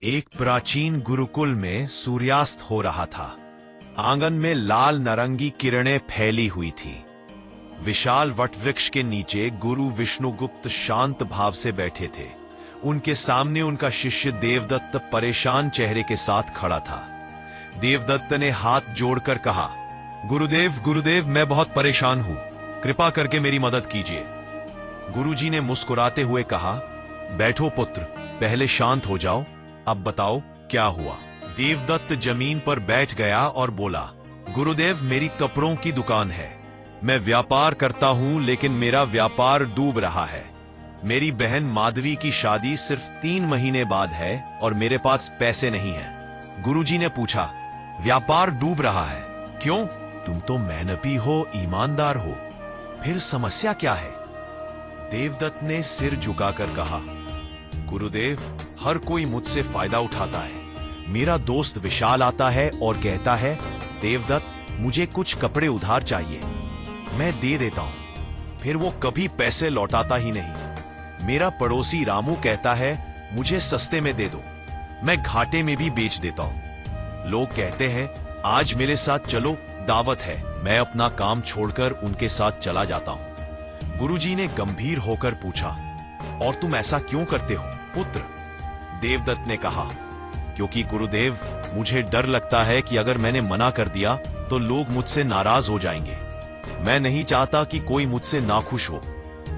एक प्राचीन गुरुकुल में सूर्यास्त हो रहा था। आंगन में लाल नारंगी किरणें फैली हुई थी। विशाल वटवृक्ष के नीचे गुरु विष्णुगुप्त शांत भाव से बैठे थे। उनके सामने उनका शिष्य देवदत्त परेशान चेहरे के साथ खड़ा था। देवदत्त ने हाथ जोड़कर कहा, गुरुदेव गुरुदेव, मैं बहुत परेशान हूं, कृपा करके मेरी मदद कीजिए। गुरुजी ने मुस्कुराते हुए कहा, बैठो पुत्र, पहले शांत हो जाओ, अब बताओ क्या हुआ। देवदत्त जमीन पर बैठ गया और बोला, गुरुदेव, मेरी कपड़ों की दुकान है। मैं व्यापार करता हूं, लेकिन मेरा व्यापार डूब रहा है। मेरी बहन माधवी की शादी सिर्फ 3 महीने बाद है और मेरे पास पैसे नहीं हैं। गुरुजी ने पूछा, व्यापार डूब रहा है, क्यों? तुम तो मेहनती हो, ईमानदार हो, फिर समस्या क्या है? देवदत्त ने सिर झुकाकर कहा, गुरुदेव, हर कोई मुझसे फायदा उठाता है। मेरा दोस्त विशाल आता है और कहता है, देवदत्त, मुझे कुछ कपड़े उधार चाहिए। मैं दे देता हूं, फिर वो कभी पैसे लौटाता ही नहीं। मेरा पड़ोसी रामू कहता है, मुझे सस्ते में दे दो, मैं घाटे में भी बेच देता हूं। लोग कहते हैं, आज मेरे साथ चलो, दावत है। मैं अपना काम छोड़कर उनके साथ चला जाता हूं। गुरुजी ने गंभीर होकर पूछा, और तुम ऐसा क्यों करते हो पुत्र? देवदत्त ने कहा, क्योंकि गुरुदेव, मुझे डर लगता है कि अगर मैंने मना कर दिया तो लोग मुझसे नाराज हो जाएंगे। मैं नहीं चाहता कि कोई मुझसे नाखुश हो,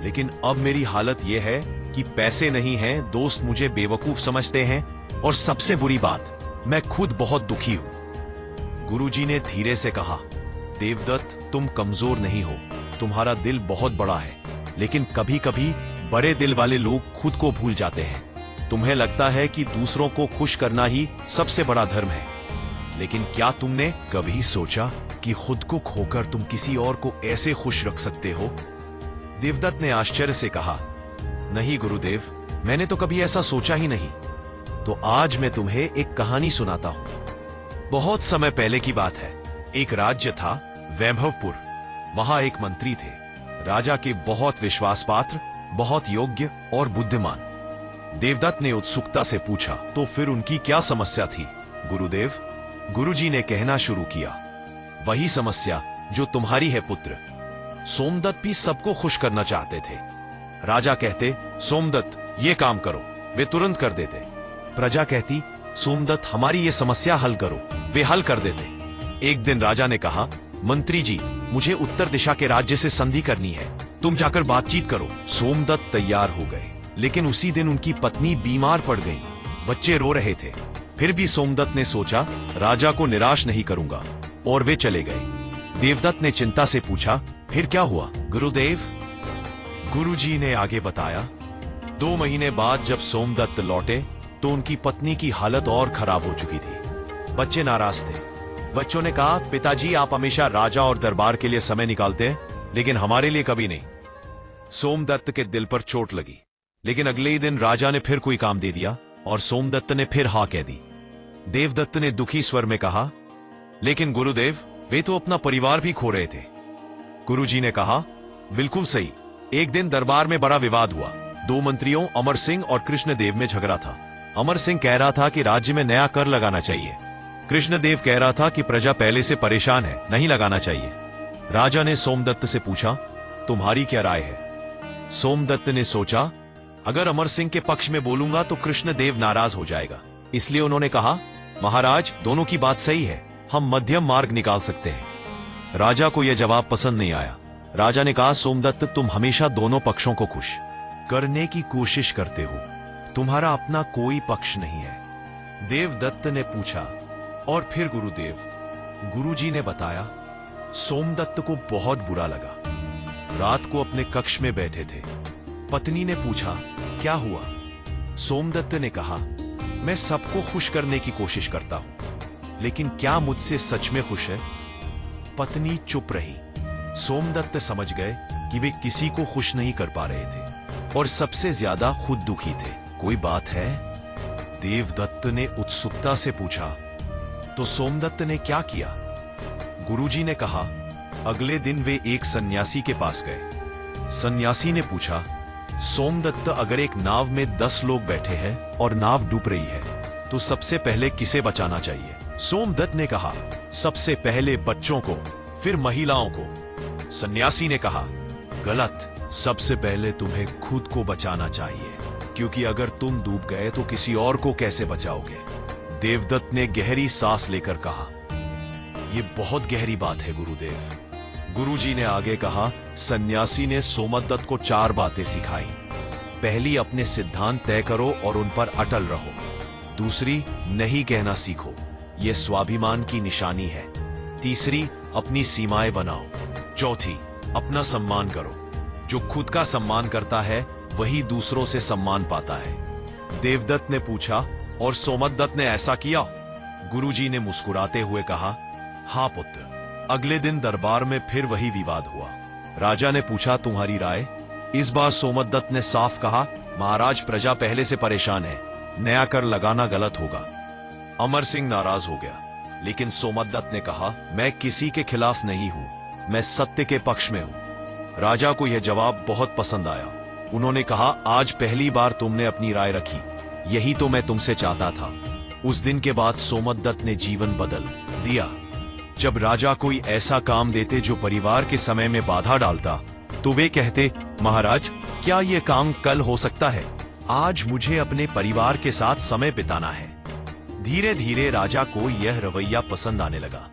लेकिन अब मेरी हालत यह है कि पैसे नहीं हैं, दोस्त मुझे बेवकूफ समझते हैं, और सबसे बुरी बात, मैं खुद बहुत दुखी हूं। गुरुजी ने धीरे से कहा, देवदत्त, तुम कमजोर नहीं हो, तुम्हारा दिल बहुत बड़ा है, लेकिन कभी कभी बड़े दिल वाले लोग खुद को भूल जाते हैं। तुम्हें लगता है कि दूसरों को खुश करना ही सबसे बड़ा धर्म है, लेकिन क्या तुमने कभी सोचा कि खुद को खोकर तुम किसी और को ऐसे खुश रख सकते हो? देवदत्त ने आश्चर्य से कहा, नहीं गुरुदेव, मैंने तो कभी ऐसा सोचा ही नहीं। तो आज मैं तुम्हें एक कहानी सुनाता हूं। बहुत समय पहले की बात है। एक राज्य था, वैभवपुर। वहां एक मंत्री थे, राजा के बहुत विश्वास पात्र, बहुत योग्य और बुद्धिमान। देवदत्त ने उत्सुकता से पूछा, तो फिर उनकी क्या समस्या थी गुरुदेव? गुरुजी ने कहना शुरू किया, वही समस्या जो तुम्हारी है पुत्र। सोमदत्त भी सबको खुश करना चाहते थे। राजा कहते, सोमदत्त ये काम करो, वे तुरंत कर देते। प्रजा कहती, सोमदत्त हमारी ये समस्या हल करो, वे हल कर देते। एक दिन राजा ने कहा, मंत्री जी, मुझे उत्तर दिशा के राज्य से संधि करनी है, तुम जाकर बातचीत करो। सोमदत्त तैयार हो गए, लेकिन उसी दिन उनकी पत्नी बीमार पड़ गई। बच्चे रो रहे थे। फिर भी सोमदत्त ने सोचा, राजा को निराश नहीं करूंगा, और वे चले गए। देवदत्त ने चिंता से पूछा, फिर क्या हुआ गुरुदेव? गुरुजी ने आगे बताया, 2 महीने बाद जब सोमदत्त लौटे तो उनकी पत्नी की हालत और खराब हो चुकी थी। बच्चे नाराज थे। बच्चों ने कहा, पिताजी, आप हमेशा राजा और दरबार के लिए समय निकालते हैं, लेकिन हमारे लिए कभी नहीं। सोमदत्त के दिल पर चोट लगी, लेकिन अगले ही दिन राजा ने फिर कोई काम दे दिया और सोमदत्त ने फिर हाँ कह दी। देवदत्त ने दुखी स्वर में कहा, लेकिन गुरुदेव, वे तो अपना परिवार भी खो रहे थे। गुरुजी ने कहा, बिल्कुल सही। एक दिन दरबार में बड़ा विवाद हुआ। 2 मंत्रियों अमर सिंह और कृष्णदेव में झगड़ा था। अमर सिंह कह रहा था कि राज्य में नया कर लगाना चाहिए। कृष्णदेव कह रहा था कि प्रजा पहले से परेशान है, नहीं लगाना चाहिए। राजा ने सोमदत्त से पूछा, तुम्हारी क्या राय है? सोमदत्त ने सोचा, अगर अमर सिंह के पक्ष में बोलूंगा तो कृष्णदेव नाराज हो जाएगा, इसलिए उन्होंने कहा, महाराज, दोनों की बात सही है, हम मध्यम मार्ग निकाल सकते हैं। राजा को यह जवाब पसंद नहीं आया। राजा ने कहा, सोमदत्त, तुम हमेशा दोनों पक्षों को खुश करने की कोशिश करते हो, तुम्हारा अपना कोई पक्ष नहीं है। देवदत्त ने पूछा, और फिर गुरुदेव? गुरुजी ने बताया। सोमदत्त को बहुत बुरा लगा। रात को अपने कक्ष में बैठे थे। पत्नी ने पूछा, क्या हुआ? सोमदत्त ने कहा, मैं सबको खुश करने की कोशिश करता हूं, लेकिन क्या मुझसे सच में खुश है? पत्नी चुप रही। सोमदत्त समझ गए कि वे किसी को खुश नहीं कर पा रहे थे, और सबसे ज्यादा खुद दुखी थे। कोई बात है? देवदत्त ने उत्सुकता से पूछा। तो सोमदत्त ने क्या किया? गुरुजी ने कहा, अगले दिन वे एक सन्यासी के पास गए। सन्यासी ने पूछा, सोमदत्त, अगर एक नाव में 10 लोग बैठे हैं और नाव डूब रही है, तो सबसे पहले किसे बचाना चाहिए? सोमदत्त ने कहा, सबसे पहले बच्चों को, फिर महिलाओं को। सन्यासी ने कहा, गलत, सबसे पहले तुम्हें खुद को बचाना चाहिए, क्योंकि अगर तुम डूब गए तो किसी और को कैसे बचाओगे? देवदत्त ने गहरी सांस लेकर कहा, यह बहुत गहरी बात है गुरुदेव। गुरुजी ने आगे कहा, सन्यासी ने सोमदत्त को 4 बातें सिखाई। पहली, अपने सिद्धांत तय करो और उन पर अटल रहो। दूसरी, नहीं कहना सीखो, यह स्वाभिमान की निशानी है। तीसरी, अपनी सीमाएं बनाओ। चौथी, अपना सम्मान करो। जो खुद का सम्मान करता है वही दूसरों से सम्मान पाता है। देवदत्त ने पूछा, और सोमदत्त ने ऐसा किया? गुरुजी ने मुस्कुराते हुए कहा, हां पुत्र। अगले दिन दरबार में फिर वही विवाद हुआ। राजा ने पूछा, तुम्हारी राय? इस बार सोमदत्त ने साफ कहा, महाराज, प्रजा पहले से परेशान है, नया कर लगाना गलत होगा। अमर सिंह नाराज हो गया, लेकिन सोमदत्त ने कहा, मैं किसी के खिलाफ नहीं हूं, मैं सत्य के पक्ष में हूं। राजा को यह जवाब बहुत पसंद आया। उन्होंने कहा, आज पहली बार तुमने अपनी राय रखी, यही तो मैं तुमसे चाहता था। उस दिन के बाद सोमदत्त ने जीवन बदल दिया। जब राजा कोई ऐसा काम देते जो परिवार के समय में बाधा डालता, तो वे कहते, महाराज, क्या यह काम कल हो सकता है? आज मुझे अपने परिवार के साथ समय बिताना है। धीरे धीरे राजा को यह रवैया पसंद आने लगा।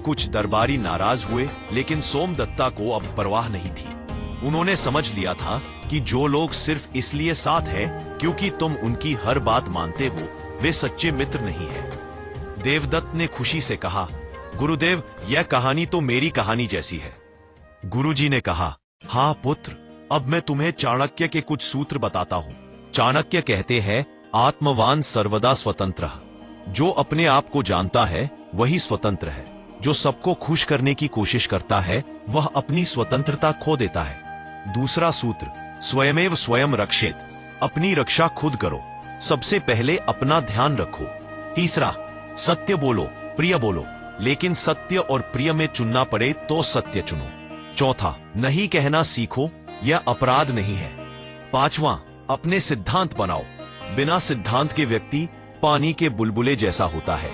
कुछ दरबारी नाराज हुए, लेकिन सोमदत्ता को अब परवाह नहीं थी। उन्होंने समझ लिया था कि जो लोग सिर्फ इसलिए साथ है क्योंकि तुम उनकी हर बात मानते हो, वे सच्चे मित्र नहीं है। देवदत्त ने खुशी से कहा, गुरुदेव, यह कहानी तो मेरी कहानी जैसी है। गुरुजी ने कहा, हाँ पुत्र, अब मैं तुम्हें चाणक्य के कुछ सूत्र बताता हूं। चाणक्य कहते हैं, आत्मवान सर्वदा स्वतंत्र। जो अपने आप को जानता है वही स्वतंत्र है। जो सबको खुश करने की कोशिश करता है वह अपनी स्वतंत्रता खो देता है। दूसरा सूत्र, स्वयमेव स्वयं रक्षेत। अपनी रक्षा खुद करो, सबसे पहले अपना ध्यान रखो। तीसरा, सत्य बोलो, प्रिय बोलो, लेकिन सत्य और प्रिय में चुनना पड़े तो सत्य चुनो। चौथा, नहीं कहना सीखो, यह अपराध नहीं है। पांचवा, अपने सिद्धांत बनाओ, बिना सिद्धांत के व्यक्ति पानी के बुलबुले जैसा होता है।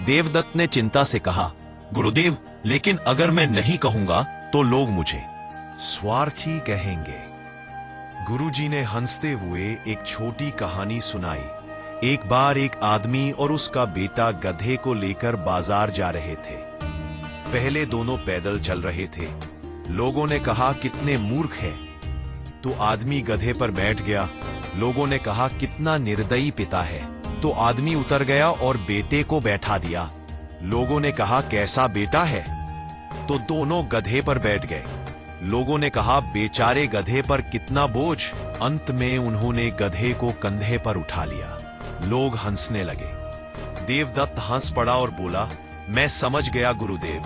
देवदत्त ने चिंता से कहा, गुरुदेव, लेकिन अगर मैं नहीं कहूंगा तो लोग मुझे स्वार्थी कहेंगे। गुरुजी ने हंसते हुए एक छोटी कहानी सुनाई। एक बार एक आदमी और उसका बेटा गधे को लेकर बाजार जा रहे थे। पहले दोनों पैदल चल रहे थे। लोगों ने कहा, कितने मूर्ख हैं। तो आदमी गधे पर बैठ गया। लोगों ने कहा, कितना निर्दयी पिता है। तो आदमी उतर गया और बेटे को बैठा दिया। लोगों ने कहा, कैसा बेटा है। तो दोनों गधे पर बैठ गए। लोगों ने कहा, बेचारे गधे पर कितना बोझ। अंत में उन्होंने गधे को कंधे पर उठा लिया। लोग हंसने लगे। देवदत्त हंस पड़ा और बोला, मैं समझ गया गुरुदेव,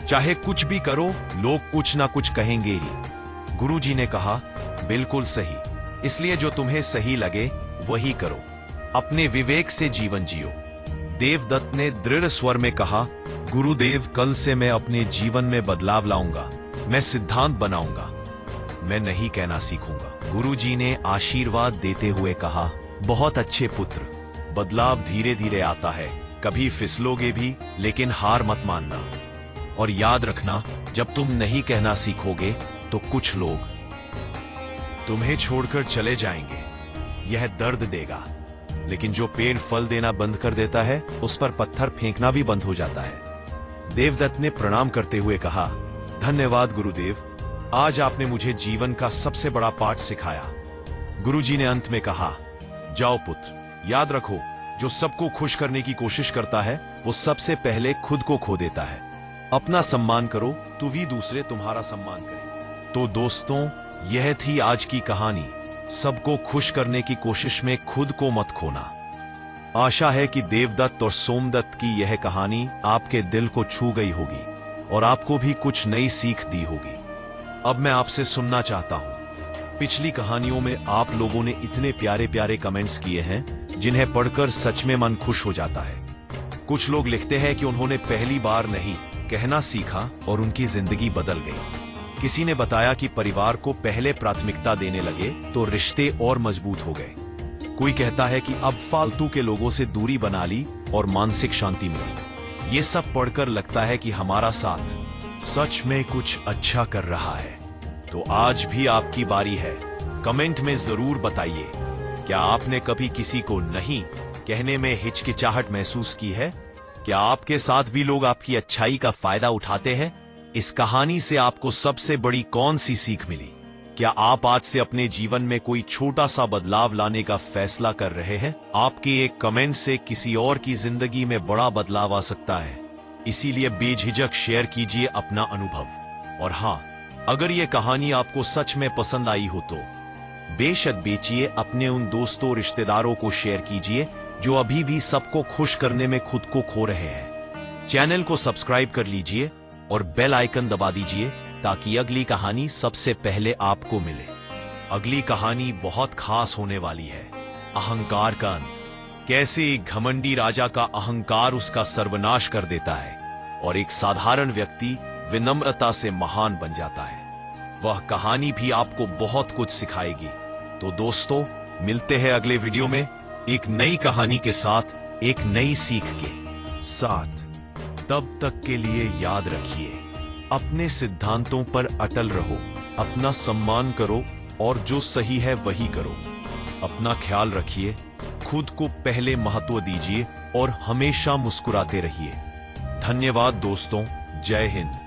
चाहे कुछ भी करो लोग कुछ ना कुछ कहेंगे ही। गुरुजी ने कहा, बिल्कुल सही, इसलिए जो तुम्हें सही लगे वही करो, अपने विवेक से जीवन जियो। देवदत्त ने दृढ़ स्वर में कहा, गुरुदेव, कल से मैं अपने जीवन में बदलाव लाऊंगा, मैं सिद्धांत बनाऊंगा, मैं नहीं कहना सीखूंगा। गुरुजी ने आशीर्वाद देते हुए कहा, बहुत अच्छे पुत्र, बदलाव धीरे धीरे आता है, कभी फिसलोगे भी, लेकिन हार मत मानना। और याद रखना, जब तुम नहीं कहना सीखोगे तो कुछ लोग तुम्हें छोड़कर चले जाएंगे। यह दर्द देगा, लेकिन जो पेड़ फल देना बंद कर देता है उस पर पत्थर फेंकना भी बंद हो जाता है। देवदत्त ने प्रणाम करते हुए कहा, धन्यवाद गुरुदेव, आज आपने मुझे जीवन का सबसे बड़ा पाठ सिखाया। गुरुजी ने अंत में कहा, जाओ पुत्र, याद रखो, जो सबको खुश करने की कोशिश करता है वो सबसे पहले खुद को खो देता है। अपना सम्मान करो तो भी दूसरे तुम्हारा सम्मान करें। तो दोस्तों, यह थी आज की कहानी। सबको खुश करने की कोशिश में खुद को मत खोना। आशा है कि देवदत्त और सोमदत्त की यह कहानी आपके दिल को छू गई होगी और आपको भी कुछ नई सीख दी होगी। अब मैं आपसे सुनना चाहता हूं। पिछली कहानियों में आप लोगों ने इतने प्यारे प्यारे कमेंट्स किए हैं जिन्हें पढ़कर सच में मन खुश हो जाता है। कुछ लोग लिखते हैं कि उन्होंने पहली बार नहीं कहना सीखा और उनकी जिंदगी बदल गई। किसी ने बताया कि परिवार को पहले प्राथमिकता देने लगे तो रिश्ते और मजबूत हो गए। कोई कहता है कि अब फालतू के लोगों से दूरी बना ली और मानसिक शांति मिली। ये सब पढ़कर लगता है कि हमारा साथ सच में कुछ अच्छा कर रहा है। तो आज भी आपकी बारी है। कमेंट में जरूर बताइए, क्या आपने कभी किसी को नहीं कहने में हिचकिचाहट महसूस की है? क्या आपके साथ भी लोग आपकी अच्छाई का फायदा उठाते हैं? इस कहानी से आपको सबसे बड़ी कौन सी सीख मिली? क्या आप आज से अपने जीवन में कोई छोटा सा बदलाव लाने का फैसला कर रहे हैं? आपके एक कमेंट से किसी और की जिंदगी में बड़ा बदलाव आ सकता है। इसीलिए बेझिझक शेयर कीजिए अपना अनुभव। और हाँ, अगर ये कहानी आपको सच में पसंद आई हो तो बेशक बेचिए, अपने उन दोस्तों रिश्तेदारों को शेयर कीजिए जो अभी भी सबको खुश करने में खुद को खो रहे हैं। चैनल को सब्सक्राइब कर लीजिए और बेल आइकन दबा दीजिए ताकि अगली कहानी सबसे पहले आपको मिले। अगली कहानी बहुत खास होने वाली है, अहंकार का अंत। कैसे एक घमंडी राजा का अहंकार उसका सर्वनाश कर देता है और एक साधारण व्यक्ति विनम्रता से महान बन जाता है। वह कहानी भी आपको बहुत कुछ सिखाएगी। तो दोस्तों, मिलते हैं अगले वीडियो में एक नई कहानी के साथ, एक नई सीख के साथ। तब तक के लिए याद रखिए, अपने सिद्धांतों पर अटल रहो, अपना सम्मान करो और जो सही है वही करो। अपना ख्याल रखिए, खुद को पहले महत्व दीजिए और हमेशा मुस्कुराते रहिए। धन्यवाद दोस्तों, जय हिंद।